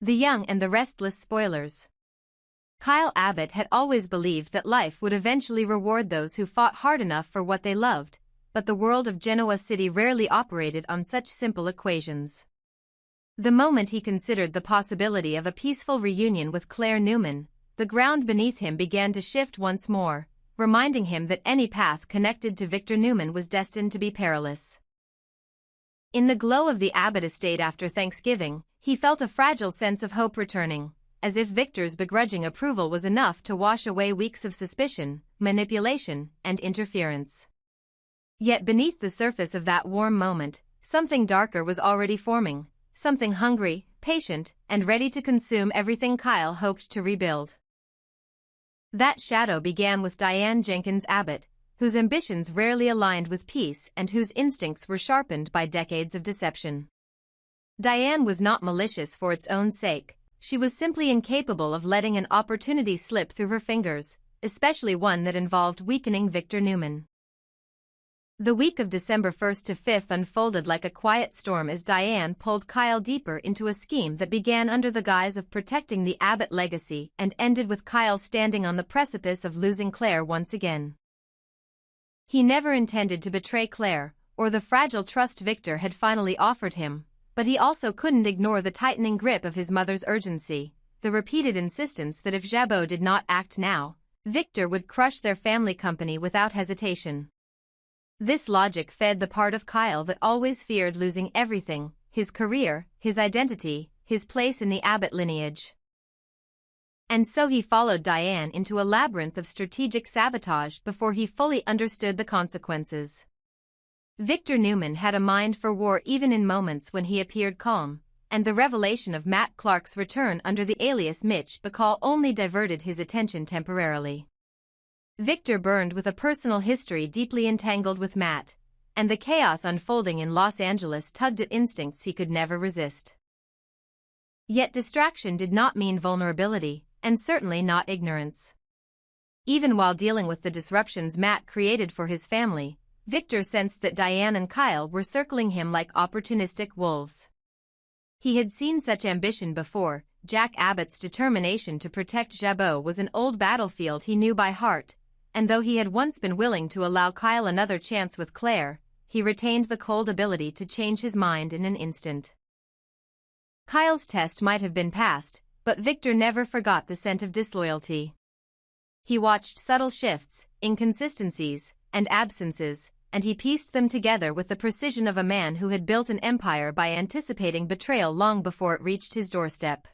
The Young and the Restless Spoilers. Kyle Abbott had always believed that life would eventually reward those who fought hard enough for what they loved, but the world of Genoa City rarely operated on such simple equations. The moment he considered the possibility of a peaceful reunion with Claire Newman, the ground beneath him began to shift once more, reminding him that any path connected to Victor Newman was destined to be perilous. In the glow of the Abbott estate after Thanksgiving, he felt a fragile sense of hope returning, as if Victor's begrudging approval was enough to wash away weeks of suspicion, manipulation, and interference. Yet beneath the surface of that warm moment, something darker was already forming, something hungry, patient, and ready to consume everything Kyle hoped to rebuild. That shadow began with Diane Jenkins Abbott, whose ambitions rarely aligned with peace and whose instincts were sharpened by decades of deception. Diane was not malicious for its own sake, she was simply incapable of letting an opportunity slip through her fingers, especially one that involved weakening Victor Newman. The week of December 1st to 5th unfolded like a quiet storm as Diane pulled Kyle deeper into a scheme that began under the guise of protecting the Abbott legacy and ended with Kyle standing on the precipice of losing Claire once again. He never intended to betray Claire, or the fragile trust Victor had finally offered him, but he also couldn't ignore the tightening grip of his mother's urgency, the repeated insistence that if Jabot did not act now, Victor would crush their family company without hesitation. This logic fed the part of Kyle that always feared losing everything, his career, his identity, his place in the Abbott lineage. And so he followed Diane into a labyrinth of strategic sabotage before he fully understood the consequences. Victor Newman had a mind for war even in moments when he appeared calm, and the revelation of Matt Clark's return under the alias Mitch Bacall only diverted his attention temporarily. Victor burned with a personal history deeply entangled with Matt, and the chaos unfolding in Los Angeles tugged at instincts he could never resist. Yet distraction did not mean vulnerability, and certainly not ignorance. Even while dealing with the disruptions Matt created for his family, Victor sensed that Diane and Kyle were circling him like opportunistic wolves. He had seen such ambition before. Jack Abbott's determination to protect Jabot was an old battlefield he knew by heart, and though he had once been willing to allow Kyle another chance with Claire, he retained the cold ability to change his mind in an instant. Kyle's test might have been passed, but Victor never forgot the scent of disloyalty. He watched subtle shifts, inconsistencies, and absences, and he pieced them together with the precision of a man who had built an empire by anticipating betrayal long before it reached his doorstep.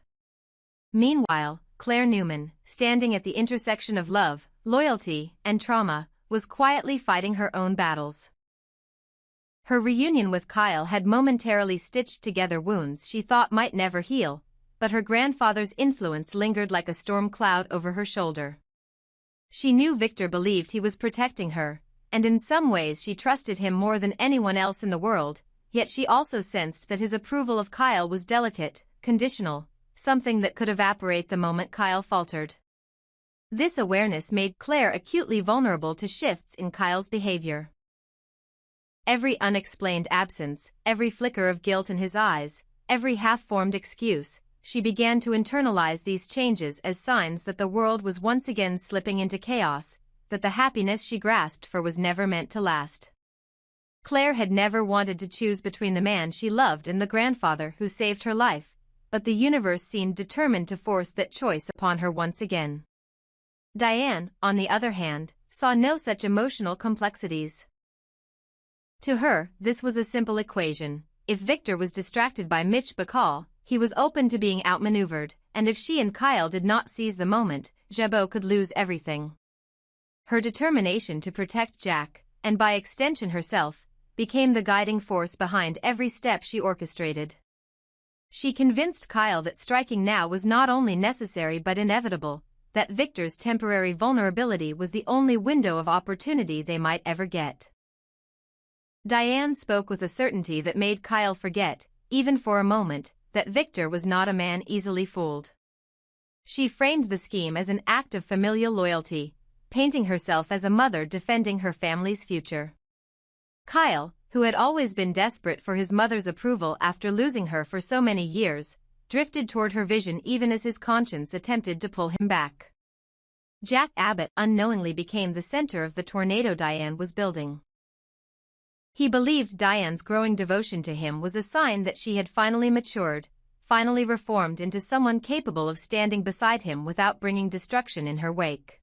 Meanwhile, Claire Newman, standing at the intersection of love, loyalty, and trauma, was quietly fighting her own battles. Her reunion with Kyle had momentarily stitched together wounds she thought might never heal, but her grandfather's influence lingered like a storm cloud over her shoulder. She knew Victor believed he was protecting her, and in some ways she trusted him more than anyone else in the world, yet she also sensed that his approval of Kyle was delicate, conditional, something that could evaporate the moment Kyle faltered. This awareness made Claire acutely vulnerable to shifts in Kyle's behavior. Every unexplained absence, every flicker of guilt in his eyes, every half-formed excuse, she began to internalize these changes as signs that the world was once again slipping into chaos, that the happiness she grasped for was never meant to last. Claire had never wanted to choose between the man she loved and the grandfather who saved her life, but the universe seemed determined to force that choice upon her once again. Diane, on the other hand, saw no such emotional complexities. To her, this was a simple equation. If Victor was distracted by Mitch Bacall, he was open to being outmaneuvered, and if she and Kyle did not seize the moment, Jabot could lose everything. Her determination to protect Jack, and by extension herself, became the guiding force behind every step she orchestrated. She convinced Kyle that striking now was not only necessary but inevitable, that Victor's temporary vulnerability was the only window of opportunity they might ever get. Diane spoke with a certainty that made Kyle forget, even for a moment, that Victor was not a man easily fooled. She framed the scheme as an act of familial loyalty, painting herself as a mother defending her family's future. Kyle, who had always been desperate for his mother's approval after losing her for so many years, drifted toward her vision even as his conscience attempted to pull him back. Jack Abbott unknowingly became the center of the tornado Diane was building. He believed Diane's growing devotion to him was a sign that she had finally matured, finally reformed into someone capable of standing beside him without bringing destruction in her wake.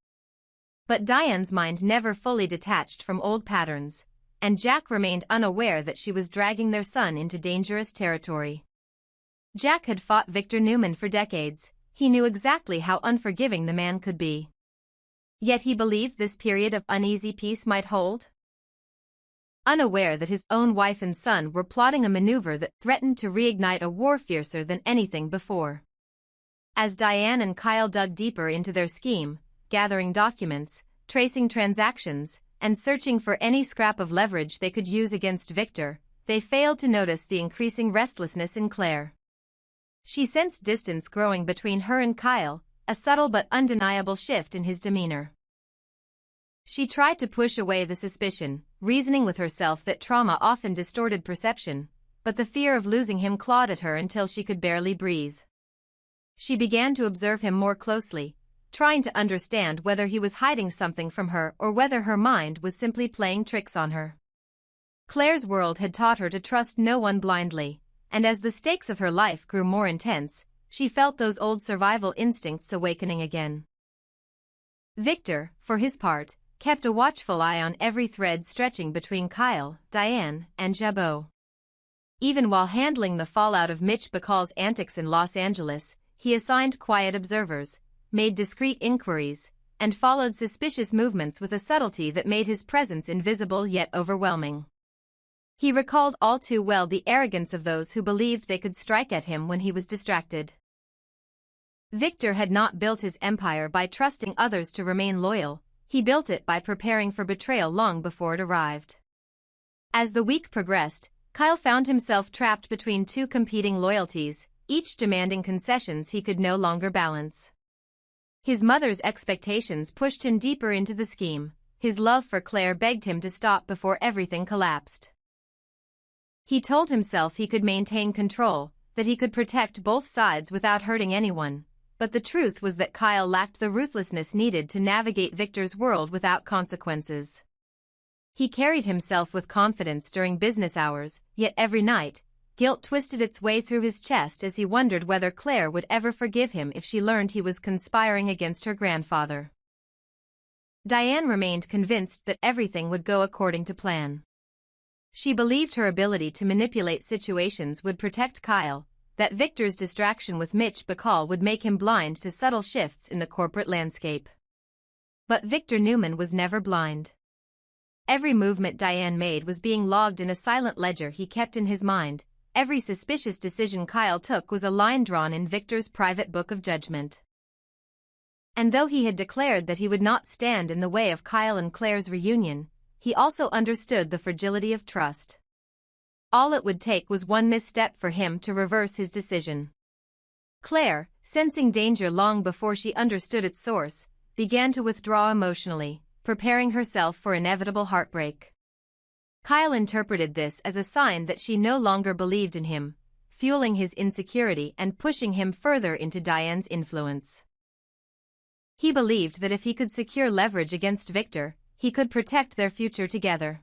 But Diane's mind never fully detached from old patterns, and Jack remained unaware that she was dragging their son into dangerous territory. Jack had fought Victor Newman for decades. He knew exactly how unforgiving the man could be. Yet he believed this period of uneasy peace might hold. Unaware that his own wife and son were plotting a maneuver that threatened to reignite a war fiercer than anything before. As Diane and Kyle dug deeper into their scheme, gathering documents, tracing transactions, and searching for any scrap of leverage they could use against Victor, they failed to notice the increasing restlessness in Claire. She sensed distance growing between her and Kyle, a subtle but undeniable shift in his demeanor. She tried to push away the suspicion, reasoning with herself that trauma often distorted perception, but the fear of losing him clawed at her until she could barely breathe. She began to observe him more closely, trying to understand whether he was hiding something from her or whether her mind was simply playing tricks on her. Claire's world had taught her to trust no one blindly, and as the stakes of her life grew more intense, she felt those old survival instincts awakening again. Victor, for his part, kept a watchful eye on every thread stretching between Kyle, Diane, and Jabot. Even while handling the fallout of Mitch Bacall's antics in Los Angeles, he assigned quiet observers, made discreet inquiries, and followed suspicious movements with a subtlety that made his presence invisible yet overwhelming. He recalled all too well the arrogance of those who believed they could strike at him when he was distracted. Victor had not built his empire by trusting others to remain loyal. He built it by preparing for betrayal long before it arrived. As the week progressed, Kyle found himself trapped between two competing loyalties, each demanding concessions he could no longer balance. His mother's expectations pushed him deeper into the scheme. His love for Claire begged him to stop before everything collapsed. He told himself he could maintain control, that he could protect both sides without hurting anyone. But the truth was that Kyle lacked the ruthlessness needed to navigate Victor's world without consequences. He carried himself with confidence during business hours, yet every night, guilt twisted its way through his chest as he wondered whether Claire would ever forgive him if she learned he was conspiring against her grandfather. Diane remained convinced that everything would go according to plan. She believed her ability to manipulate situations would protect Kyle, that Victor's distraction with Mitch Bacall would make him blind to subtle shifts in the corporate landscape. But Victor Newman was never blind. Every movement Diane made was being logged in a silent ledger he kept in his mind. Every suspicious decision Kyle took was a line drawn in Victor's private book of judgment. And though he had declared that he would not stand in the way of Kyle and Claire's reunion, he also understood the fragility of trust. All it would take was one misstep for him to reverse his decision. Claire, sensing danger long before she understood its source, began to withdraw emotionally, preparing herself for inevitable heartbreak. Kyle interpreted this as a sign that she no longer believed in him, fueling his insecurity and pushing him further into Diane's influence. He believed that if he could secure leverage against Victor, he could protect their future together.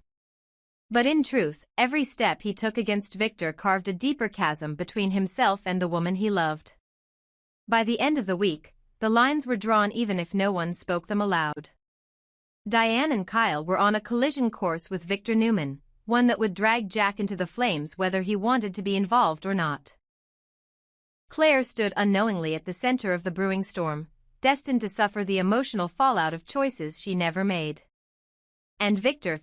But in truth, every step he took against Victor carved a deeper chasm between himself and the woman he loved. By the end of the week, the lines were drawn even if no one spoke them aloud. Diane and Kyle were on a collision course with Victor Newman, one that would drag Jack into the flames whether he wanted to be involved or not. Claire stood unknowingly at the center of the brewing storm, destined to suffer the emotional fallout of choices she never made. And Victor,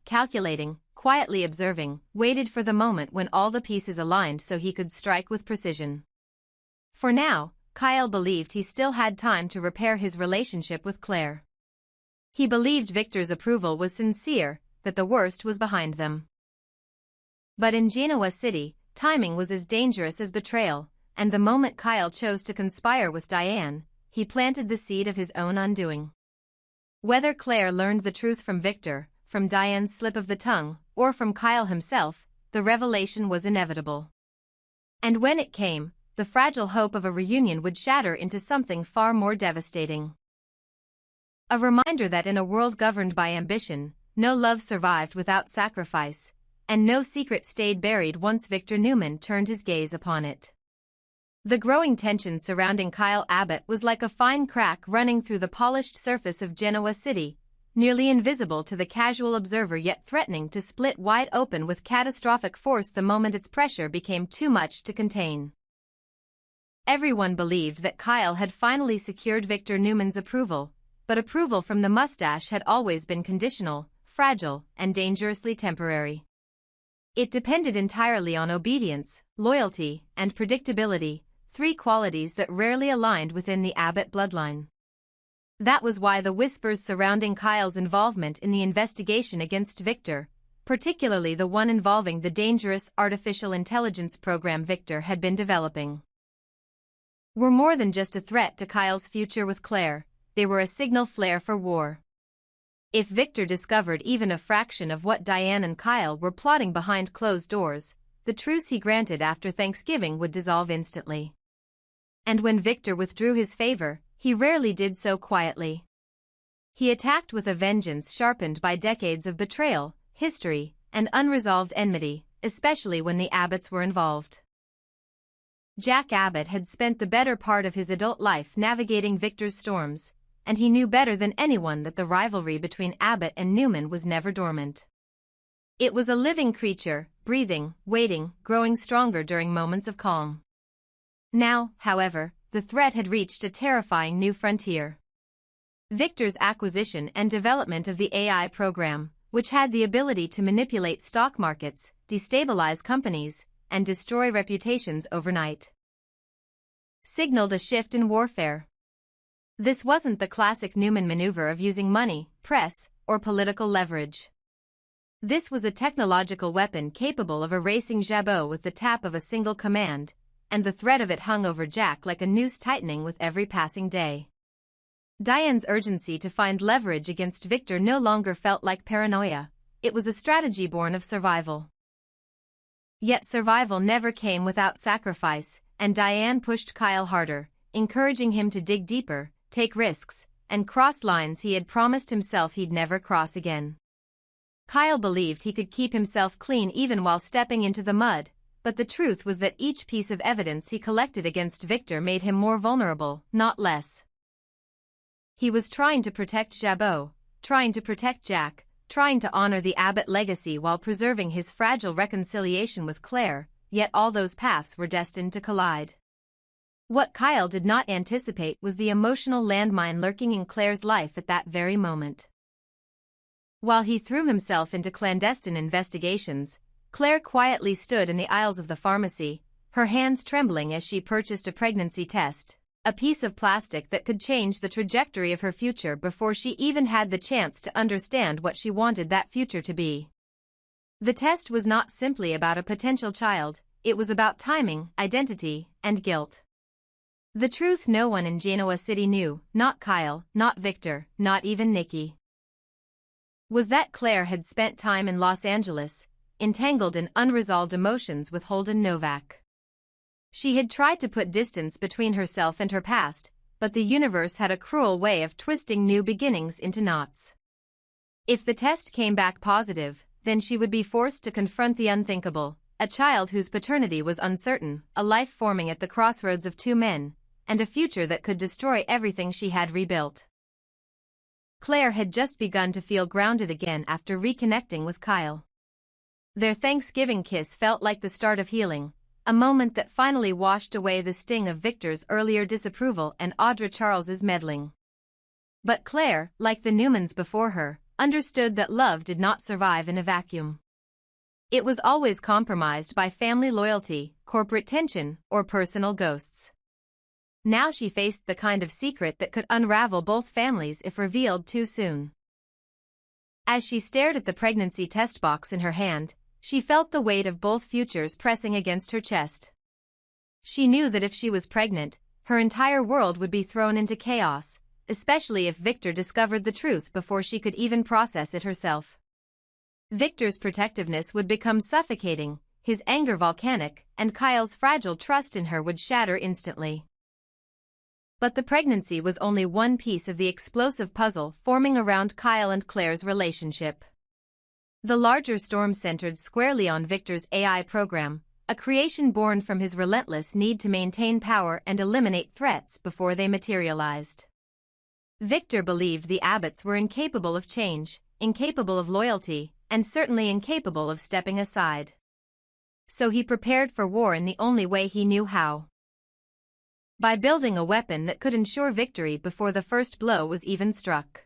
calculating, quietly observing, waited for the moment when all the pieces aligned so he could strike with precision. For now, Kyle believed he still had time to repair his relationship with Claire. He believed Victor's approval was sincere, that the worst was behind them. But in Genoa City, timing was as dangerous as betrayal, and the moment Kyle chose to conspire with Diane, he planted the seed of his own undoing. Whether Claire learned the truth from Victor, from Diane's slip of the tongue, or from Kyle himself, the revelation was inevitable. And when it came, the fragile hope of a reunion would shatter into something far more devastating. A reminder that in a world governed by ambition, no love survived without sacrifice, and no secret stayed buried once Victor Newman turned his gaze upon it. The growing tension surrounding Kyle Abbott was like a fine crack running through the polished surface of Genoa City, nearly invisible to the casual observer yet threatening to split wide open with catastrophic force the moment its pressure became too much to contain. Everyone believed that Kyle had finally secured Victor Newman's approval, but approval from the mustache had always been conditional, fragile, and dangerously temporary. It depended entirely on obedience, loyalty, and predictability, three qualities that rarely aligned within the Abbott bloodline. That was why the whispers surrounding Kyle's involvement in the investigation against Victor, particularly the one involving the dangerous artificial intelligence program Victor had been developing, were more than just a threat to Kyle's future with Claire. They were a signal flare for war. If Victor discovered even a fraction of what Diane and Kyle were plotting behind closed doors, the truce he granted after Thanksgiving would dissolve instantly. And when Victor withdrew his favor, he rarely did so quietly. He attacked with a vengeance sharpened by decades of betrayal, history, and unresolved enmity, especially when the Abbotts were involved. Jack Abbott had spent the better part of his adult life navigating Victor's storms, and he knew better than anyone that the rivalry between Abbott and Newman was never dormant. It was a living creature, breathing, waiting, growing stronger during moments of calm. Now, however, the threat had reached a terrifying new frontier. Victor's acquisition and development of the AI program, which had the ability to manipulate stock markets, destabilize companies, and destroy reputations overnight, signaled a shift in warfare. This wasn't the classic Newman maneuver of using money, press, or political leverage. This was a technological weapon capable of erasing Jabot with the tap of a single command, and the threat of it hung over Jack like a noose tightening with every passing day. Diane's urgency to find leverage against Victor no longer felt like paranoia. It was a strategy born of survival. Yet survival never came without sacrifice, and Diane pushed Kyle harder, encouraging him to dig deeper, take risks, and cross lines he had promised himself he'd never cross again. Kyle believed he could keep himself clean even while stepping into the mud, but the truth was that each piece of evidence he collected against Victor made him more vulnerable, not less. He was trying to protect Jabot, trying to protect Jack, trying to honor the Abbott legacy while preserving his fragile reconciliation with Claire, yet all those paths were destined to collide. What Kyle did not anticipate was the emotional landmine lurking in Claire's life at that very moment. While he threw himself into clandestine investigations, Claire quietly stood in the aisles of the pharmacy, her hands trembling as she purchased a pregnancy test, a piece of plastic that could change the trajectory of her future before she even had the chance to understand what she wanted that future to be. The test was not simply about a potential child, it was about timing, identity, and guilt. The truth no one in Genoa City knew, not Kyle, not Victor, not even Nikki, was that Claire had spent time in Los Angeles, entangled in unresolved emotions with Holden Novak. She had tried to put distance between herself and her past, but the universe had a cruel way of twisting new beginnings into knots. If the test came back positive, then she would be forced to confront the unthinkable, a child whose paternity was uncertain, a life forming at the crossroads of two men, and a future that could destroy everything she had rebuilt. Claire had just begun to feel grounded again after reconnecting with Kyle. Their Thanksgiving kiss felt like the start of healing, a moment that finally washed away the sting of Victor's earlier disapproval and Audra Charles's meddling. But Claire, like the Newmans before her, understood that love did not survive in a vacuum. It was always compromised by family loyalty, corporate tension, or personal ghosts. Now she faced the kind of secret that could unravel both families if revealed too soon. As she stared at the pregnancy test box in her hand, she felt the weight of both futures pressing against her chest. She knew that if she was pregnant, her entire world would be thrown into chaos, especially if Victor discovered the truth before she could even process it herself. Victor's protectiveness would become suffocating, his anger volcanic, and Kyle's fragile trust in her would shatter instantly. But the pregnancy was only one piece of the explosive puzzle forming around Kyle and Claire's relationship. The larger storm centered squarely on Victor's AI program, a creation born from his relentless need to maintain power and eliminate threats before they materialized. Victor believed the Abbotts were incapable of change, incapable of loyalty, and certainly incapable of stepping aside. So he prepared for war in the only way he knew how. By building a weapon that could ensure victory before the first blow was even struck.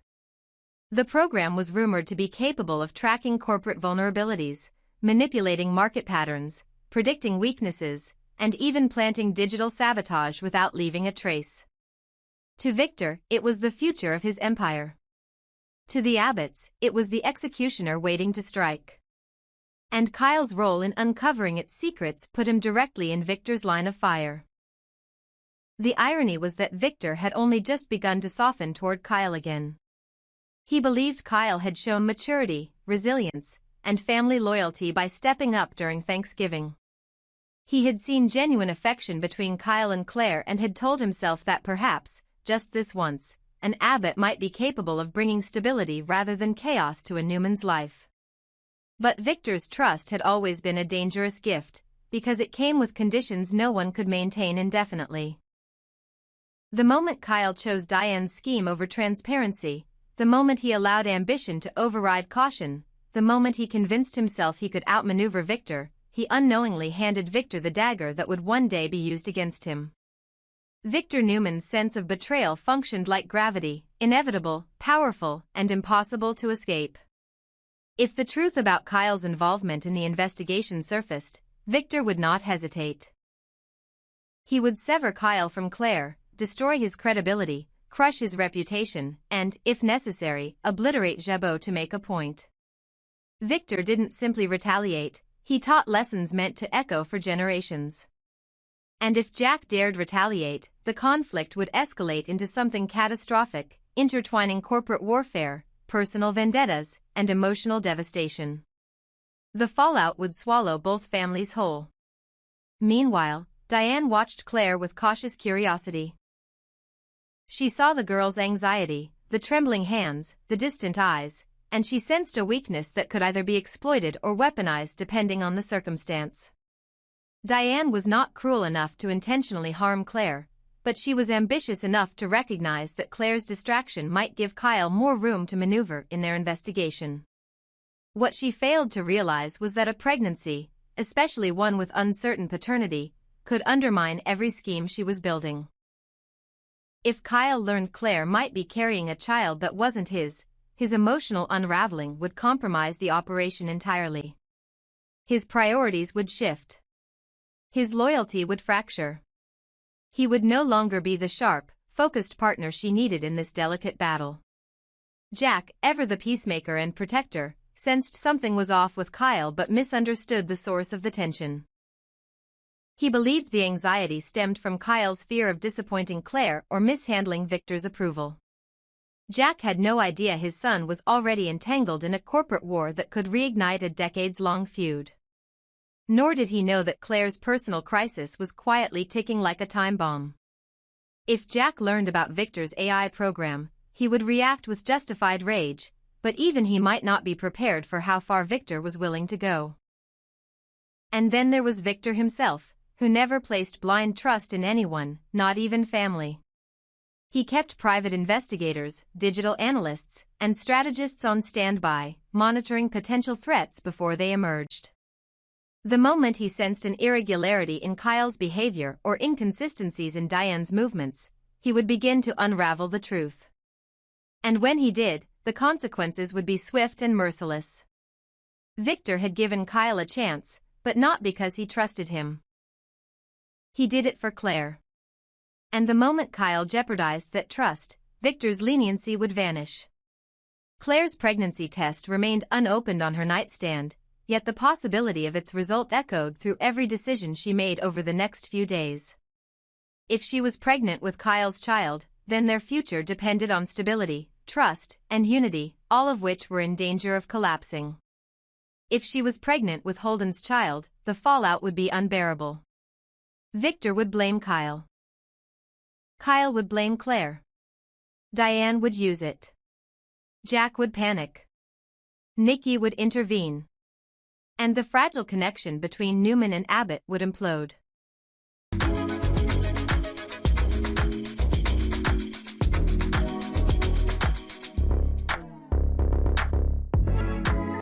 The program was rumored to be capable of tracking corporate vulnerabilities, manipulating market patterns, predicting weaknesses, and even planting digital sabotage without leaving a trace. To Victor, it was the future of his empire. To the Abbotts, it was the executioner waiting to strike. And Kyle's role in uncovering its secrets put him directly in Victor's line of fire. The irony was that Victor had only just begun to soften toward Kyle again. He believed Kyle had shown maturity, resilience, and family loyalty by stepping up during Thanksgiving. He had seen genuine affection between Kyle and Claire and had told himself that perhaps, just this once, an Abbott might be capable of bringing stability rather than chaos to a Newman's life. But Victor's trust had always been a dangerous gift, because it came with conditions no one could maintain indefinitely. The moment Kyle chose Diane's scheme over transparency, the moment he allowed ambition to override caution, the moment he convinced himself he could outmaneuver Victor, he unknowingly handed Victor the dagger that would one day be used against him. Victor Newman's sense of betrayal functioned like gravity, inevitable, powerful, and impossible to escape. If the truth about Kyle's involvement in the investigation surfaced, Victor would not hesitate. He would sever Kyle from Claire, destroy his credibility, crush his reputation, and, if necessary, obliterate Jabot to make a point. Victor didn't simply retaliate, he taught lessons meant to echo for generations. And if Jack dared retaliate, the conflict would escalate into something catastrophic, intertwining corporate warfare, personal vendettas, and emotional devastation. The fallout would swallow both families whole. Meanwhile, Diane watched Claire with cautious curiosity. She saw the girl's anxiety, the trembling hands, the distant eyes, and she sensed a weakness that could either be exploited or weaponized depending on the circumstance. Diane was not cruel enough to intentionally harm Claire, but she was ambitious enough to recognize that Claire's distraction might give Kyle more room to maneuver in their investigation. What she failed to realize was that a pregnancy, especially one with uncertain paternity, could undermine every scheme she was building. If Kyle learned Claire might be carrying a child that wasn't his emotional unraveling would compromise the operation entirely. His priorities would shift. His loyalty would fracture. He would no longer be the sharp, focused partner she needed in this delicate battle. Jack, ever the peacemaker and protector, sensed something was off with Kyle but misunderstood the source of the tension. He believed the anxiety stemmed from Kyle's fear of disappointing Claire or mishandling Victor's approval. Jack had no idea his son was already entangled in a corporate war that could reignite a decades-long feud. Nor did he know that Claire's personal crisis was quietly ticking like a time bomb. If Jack learned about Victor's AI program, he would react with justified rage, but even he might not be prepared for how far Victor was willing to go. And then there was Victor himself, who never placed blind trust in anyone, not even family. He kept private investigators, digital analysts, and strategists on standby, monitoring potential threats before they emerged. The moment he sensed an irregularity in Kyle's behavior or inconsistencies in Diane's movements, he would begin to unravel the truth. And when he did, the consequences would be swift and merciless. Victor had given Kyle a chance, but not because he trusted him. He did it for Claire. And the moment Kyle jeopardized that trust, Victor's leniency would vanish. Claire's pregnancy test remained unopened on her nightstand, yet the possibility of its result echoed through every decision she made over the next few days. If she was pregnant with Kyle's child, then their future depended on stability, trust, and unity, all of which were in danger of collapsing. If she was pregnant with Holden's child, the fallout would be unbearable. Victor would blame Kyle. Kyle would blame Claire. Diane would use it. Jack would panic. Nikki would intervene. And the fragile connection between Newman and Abbott would implode.